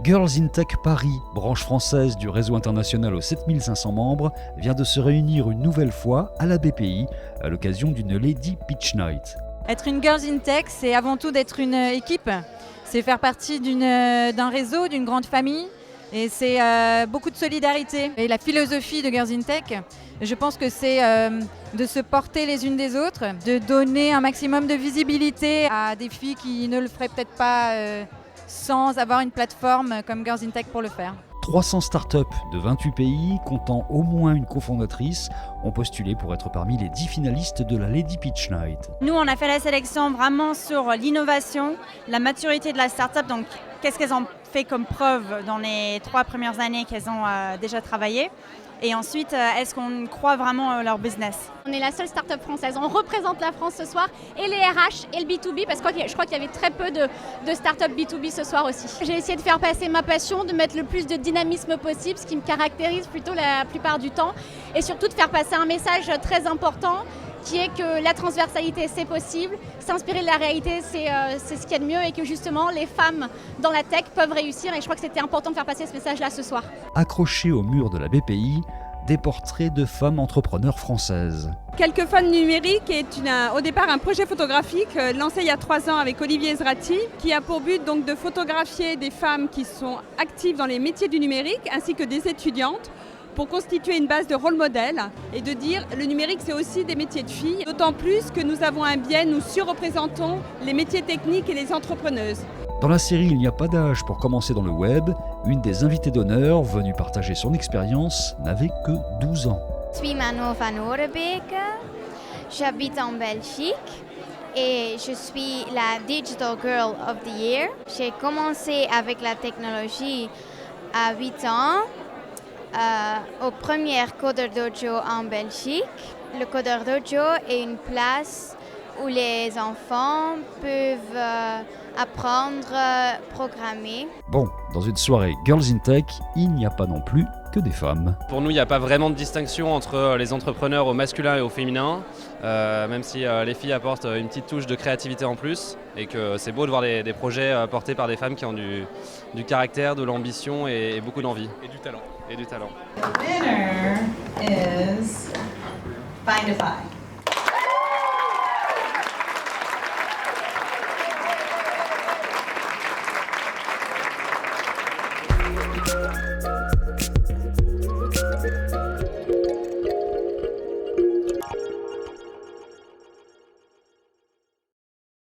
Girls in Tech Paris, branche française du réseau international aux 7500 membres, vient de se réunir une nouvelle fois à la BPI à l'occasion d'une Lady Pitch Night. Être une Girls in Tech, c'est avant tout d'être une équipe, c'est faire partie d'un réseau, d'une grande famille, et c'est beaucoup de solidarité. Et la philosophie de Girls in Tech, je pense que c'est de se porter les unes des autres, de donner un maximum de visibilité à des filles qui ne le feraient peut-être pas sans avoir une plateforme comme Girls in Tech pour le faire. 300 startups de 28 pays, comptant au moins une cofondatrice, ont postulé pour être parmi les 10 finalistes de la Lady Pitch Night. Nous, on a fait la sélection vraiment sur l'innovation, la maturité de la startup, donc qu'est-ce qu'elles ont fait comme preuve dans les 3 premières années qu'elles ont déjà travaillé. Et ensuite, est-ce qu'on croit vraiment leur business? On est la seule start-up française. On représente la France ce soir, et les RH et le B2B, parce que je crois qu'il y avait très peu de start-up B2B ce soir aussi. J'ai essayé de faire passer ma passion, de mettre le plus de dynamisme possible, ce qui me caractérise plutôt la plupart du temps, et surtout de faire passer un message très important, qui est que la transversalité c'est possible, s'inspirer de la réalité c'est ce qu'il y a de mieux, et que justement les femmes dans la tech peuvent réussir, et je crois que c'était important de faire passer ce message-là ce soir. Accrochés au mur de la BPI, des portraits de femmes entrepreneurs françaises. Quelques femmes numériques est au départ un projet photographique lancé il y a 3 ans avec Olivier Ezrati, qui a pour but donc de photographier des femmes qui sont actives dans les métiers du numérique ainsi que des étudiantes, pour constituer une base de rôle modèle et de dire le numérique c'est aussi des métiers de filles, d'autant plus que nous avons un biais, nous surreprésentons les métiers techniques et les entrepreneuses. Dans la série Il n'y a pas d'âge pour commencer dans le web, une des invitées d'honneur venue partager son expérience n'avait que 12 ans. Je suis Manon van Orebeke, j'habite en Belgique et je suis la Digital Girl of the Year. J'ai commencé avec la technologie à 8 ans. Au premier Coder Dojo en Belgique. Le Coder Dojo est une place où les enfants peuvent apprendre à programmer. Bon, dans une soirée Girls in Tech, il n'y a pas non plus que des femmes. Pour nous, il n'y a pas vraiment de distinction entre les entrepreneurs au masculin et au féminin, même si les filles apportent une petite touche de créativité en plus, et que c'est beau de voir des projets portés par des femmes qui ont du caractère, de l'ambition et beaucoup d'envie. Et du talent. Et du talent. The winner is Findify.